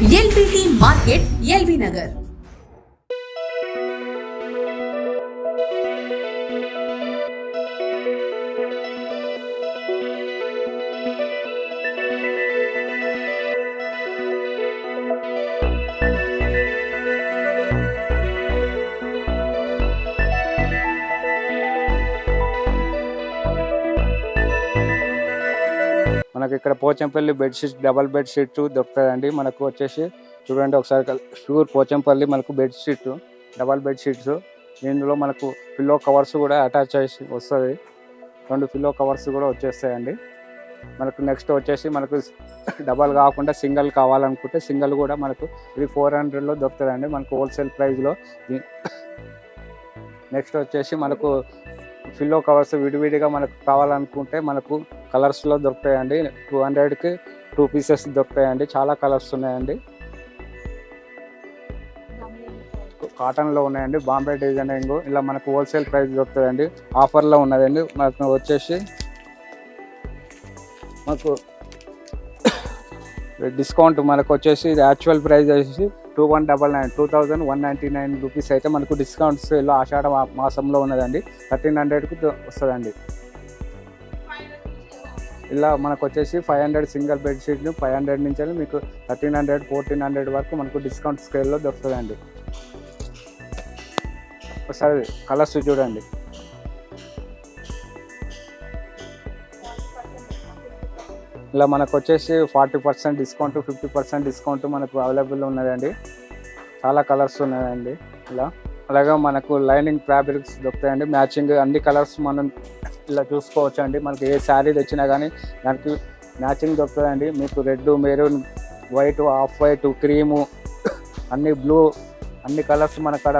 LBT market, LB Nagar. మనకి ఇక్కడ Pochampally bedsheet double bedsheet దొరుకుతుందండి. మనకు వచ్చేసి చూడండి ఒకసారి ప్యూర్ పోచంపల్లి మనకు బెడ్షీట్ డబల్ బెడ్షీట్స్. ఇందులో మనకు పిల్లో కవర్స్ కూడా అటాచ్ చేసి వస్తుంది. 2 పిల్లో కవర్స్ కూడా వచ్చేస్తాయండి. మనకు నెక్స్ట్ వచ్చేసి మనకు డబల్ కాకుండా సింగిల్ కావాలనుకుంటే సింగిల్ కూడా మనకు ఇది 400లో దొరుకుతుందండి మనకు హోల్సేల్ ప్రైస్లో. నెక్స్ట్ వచ్చేసి మనకు పిల్లో కవర్స్ విడివిడిగా మనకు కావాలనుకుంటే మనకు కలర్స్లో దొరుకుతాయండి. 200కి 2 పీసెస్ దొరుకుతాయండి. చాలా కలర్స్ ఉన్నాయండి. కాటన్లో ఉన్నాయండి. బాంబే డిజైనింగ్ ఇలా మనకు హోల్సేల్ ప్రైస్ దొరుకుతుందండి. ఆఫర్లో ఉన్నదండి. మనకు వచ్చేసి మాకు డిస్కౌంట్ మనకు వచ్చేసి ఇది యాక్చువల్ ప్రైస్ వచ్చేసి 2199 రూపీస్ అయితే మనకు డిస్కౌంట్స్ ఇలా ఆషాఢ మాసంలో ఉన్నదండి. 1300కి వస్తుందండి. ఇలా మనకు వచ్చేసి 500 సింగిల్ బెడ్షీట్లు 500 నుంచి మీకు 1300 1400 వరకు మనకు డిస్కౌంట్ స్కేల్లో దొరుకుతుందండి. ఒకసారి కలర్స్ చూడండి. ఇలా మనకు వచ్చేసి 40% డిస్కౌంట్ 50% డిస్కౌంట్ మనకు అవైలబుల్ ఉన్నదండి. చాలా కలర్స్ ఉన్నాయండి. ఇలా అలాగే మనకు లైనింగ్ ఫ్యాబ్రిక్స్ దొరుకుతాయండి. మ్యాచింగ్ అన్ని కలర్స్ మనం ఇలా చూసుకోవచ్చు అండి. మనకి ఏ శారీ తెచ్చినా కానీ దానికి మ్యాచింగ్ దొరుకుతుందండి. మీకు red, maroon, white, off white, cream, అన్ని బ్లూ, అన్ని కలర్స్ మనకాడ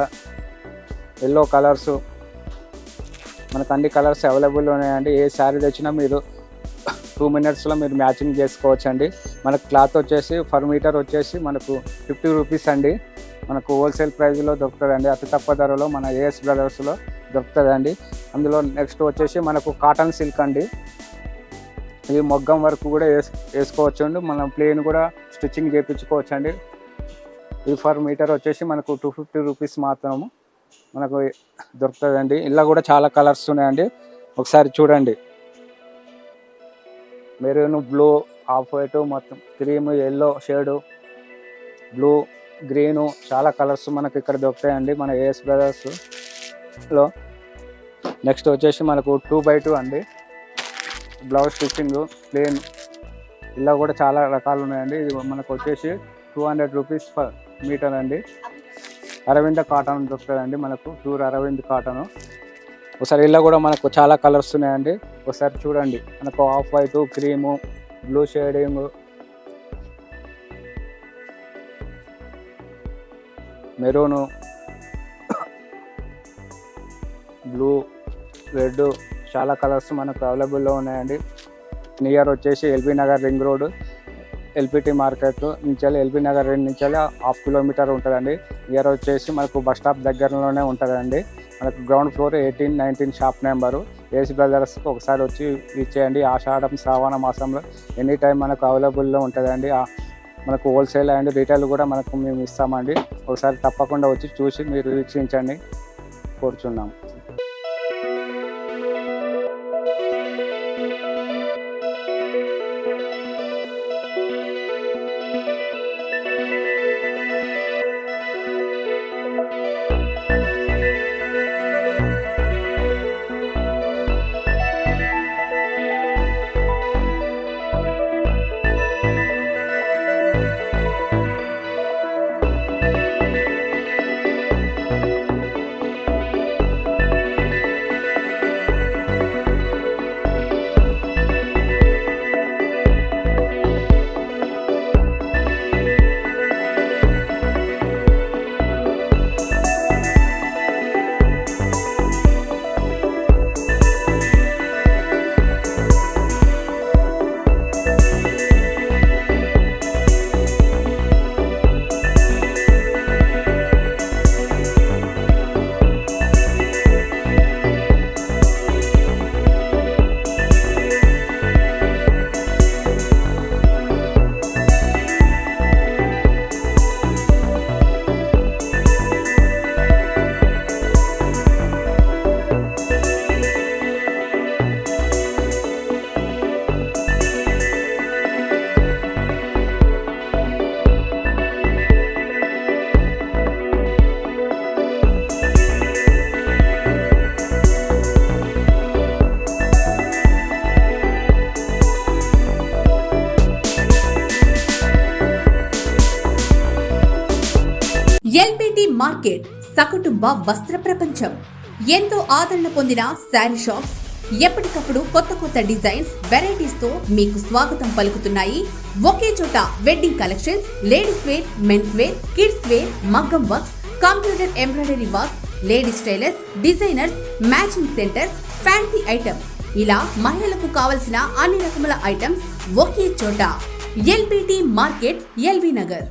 ఎల్లో కలర్స్ మనకు అన్ని కలర్స్ అవైలబుల్ ఉన్నాయండి. ఏ శారీ తెచ్చినా మీరు 2 మినిట్స్లో మీరు మ్యాచింగ్ చేసుకోవచ్చు అండి. మనకు క్లాత్ వచ్చేసి పర్ మీటర్ వచ్చేసి మనకు 50 రూపీస్ అండి. మనకు హోల్సేల్ ప్రైస్లో దొరుకుతుందండి. అతి తక్కువ ధరలో మన ఏఎస్ బ్రదర్స్లో దొరుకుతుందండి. అందులో నెక్స్ట్ వచ్చేసి మనకు కాటన్ సిల్క్ అండి. ఇది మొగ్గం వరకు కూడా వేసుకోవచ్చు అండి. మనం ప్లేన్ కూడా స్టిచ్చింగ్ చేయించుకోవచ్చు అండి. ఇది పర్ మీటర్ వచ్చేసి మనకు 250 రూపీస్ మాత్రము మనకు దొరుకుతుందండి. ఇలా కూడా చాలా కలర్స్ ఉన్నాయండి. ఒకసారి చూడండి. మెరూన్, బ్లూ, ఆఫ్ వైట్, మొత్తం cream, yellow shade, blue, green చాలా కలర్స్ మనకు ఇక్కడ దొరుకుతాయండి మన ఏఎస్ బ్రదర్స్లో. నెక్స్ట్ వచ్చేసి మనకు 2x2 అండి. బ్లౌజ్ స్టిచ్చింగ్ ప్లేన్ ఇలా కూడా చాలా రకాలు ఉన్నాయండి. ఇది మనకు వచ్చేసి 200 రూపీస్ పర్ మీటర్ అండి. అరవింద కాటన్ దొరుకుతుందండి మనకు ప్యూర్ అరవింద్ కాటన్. ఒకసారి ఇలా కూడా మనకు చాలా కలర్స్ ఉన్నాయండి. ఒకసారి చూడండి. మనకు off white, cream, blue shading, maroon, blue, red చాలా కలర్స్ మనకు అవైలబుల్లో ఉన్నాయండి. నియర్ వచ్చేసి LB Nagar ring road LPT market నుంచి ఎల్బీ నగర్ నుంచి 1/2 కిలోమీటర్ ఉంటుందండి. నియర్ వచ్చేసి మనకు బస్ స్టాప్ దగ్గరలోనే ఉంటుందండి. మనకు ground floor 18, 19 shop number. AS బ్రదర్స్కి ఒకసారి వచ్చి ఇచ్చేయండి. ఆషాఢం శ్రావణ మాసంలో ఎనీ టైం మనకు అవైలబుల్లో ఉంటుందండి. మనకు హోల్సేల్ అండ్ రీటైల్ కూడా మనకు మేము ఇస్తామండి. ఒకసారి తప్పకుండా వచ్చి చూసి మీరు వీక్షించండి కోరుచున్నాము. మార్కెట్ సకుటుంబ వస్త్ర ప్రపంచం. ఎంతో ఆదరణ పొందిన శారీ షాప్స్ ఎప్పటికప్పుడు కొత్త డిజైన్స్, వెరైటీస్ తో మీకు స్వాగతం పలుకుతున్నాయి. ఒకే చోట wedding collections, ladies wear, mens wear, kids wear, మగ్గం works, computer embroidery work, ladies tailors, designers, matching centre, fancy items, ఇలా మహిళలకు కావలసిన అన్ని రకముల ఐటమ్స్ ఒకే చోట. LBT market, LB Nagar.